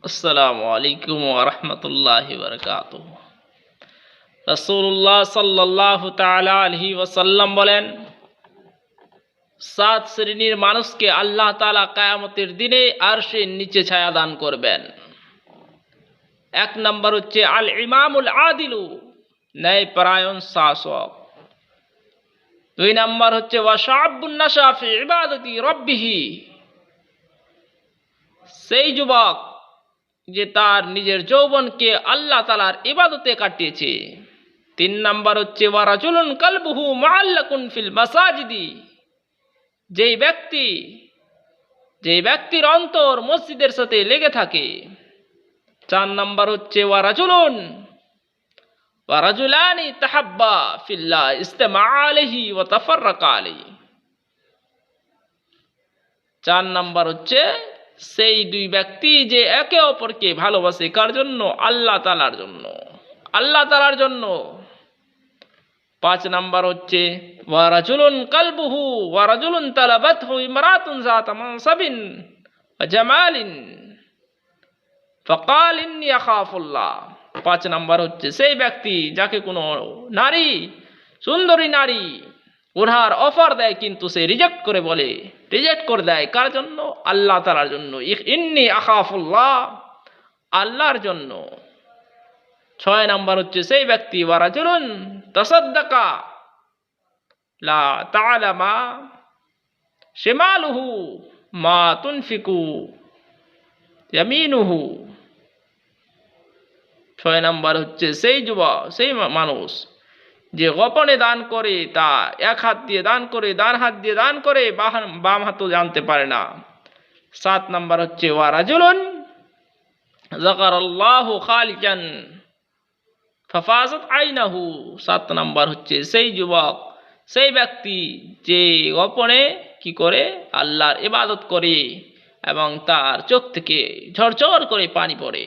আসসালামু আলাইকুম ওয়া রাহমাতুল্লাহি ওয়া বারাকাতুহু। রাসূলুল্লাহ সাল্লাল্লাহু তাআলা আলাইহি ওয়াসাল্লাম বলেন, 7 শ্রেণীর মানুষকে আল্লাহ তাআলা কিয়ামতের দিনে আরশের নিচে ছায়া দান করবেন। 1 নাম্বার হচ্ছে আল ইমামুল আদিলু, ন্যায়পরায়ণ শাসক। 2 নাম্বার হচ্ছে ওয়া শাআবুন নাশা ফি ইবাদাতি রাব্বিহি, সেই যুবক যে তার নিজের যৌবনকে আল্লাহ তাআলার ইবাদতে কাটিয়েছে। 3 নাম্বার হচ্ছে ওয়া রাজুলুন কালবুহু মুআল্লাকুন ফিল মাসাজিদি, যেই ব্যক্তির অন্তর মসজিদের সাথে লেগে থাকে। 4 নাম্বার হচ্ছে ওয়া রাজুলানি তাহাব্বা ফিল্লাহ ইজতামা আলাইহি ওয়া তাফাররাকা আলাইহি। 4 নাম্বার হচ্ছে সেই 2 ব্যক্তি যে একে অপরকে ভালোবাসে, কার জন্য? আল্লাহ তাআলার জন্য। 5 নাম্বার হচ্ছে ওয়া রাজুলুন কালবুহু ওয়া রাজুলুন তালাবাতহু ইমরাতুন যাতা মানসাবিন ওয়া জামালিন ফাকাল ইন্নী আখাফুল্লাহ। 5 নাম্বার হচ্ছে সেই ব্যক্তি যাকে কোনো নারী, সুন্দরী নারী ওনার অফার দেয় কিন্তু সে রিজেক্ট করে দেয়, কার জন্য? আল্লাহ তাআলার জন্য। ইন্নী আখাফুল্লাহ, আল্লাহর জন্য। 6 নাম্বার হচ্ছে সেই ব্যক্তি ওয়া রাজুলুন তাসাদ্দাকা লা তা'লামা শিমালুহু মা তুনফিকু ইয়ামিনুহু। 6 নাম্বার হচ্ছে সেই মানুষ যে গোপনে দান করে, তা এক হাত দিয়ে দান করে, ডান হাত দিয়ে দান করে, বাম হাতও জানতে পারে না। 7 নাম্বার হচ্ছে ওয়া রাজুলুন যাকারাল্লাহু খালিকান ফাফাজাত আইনাহু। 7 নাম্বার হচ্ছে সেই ব্যক্তি যে গোপনে কি করে? আল্লাহর ইবাদত করে এবং তার চোখ থেকে ঝরঝর করে পানি পড়ে।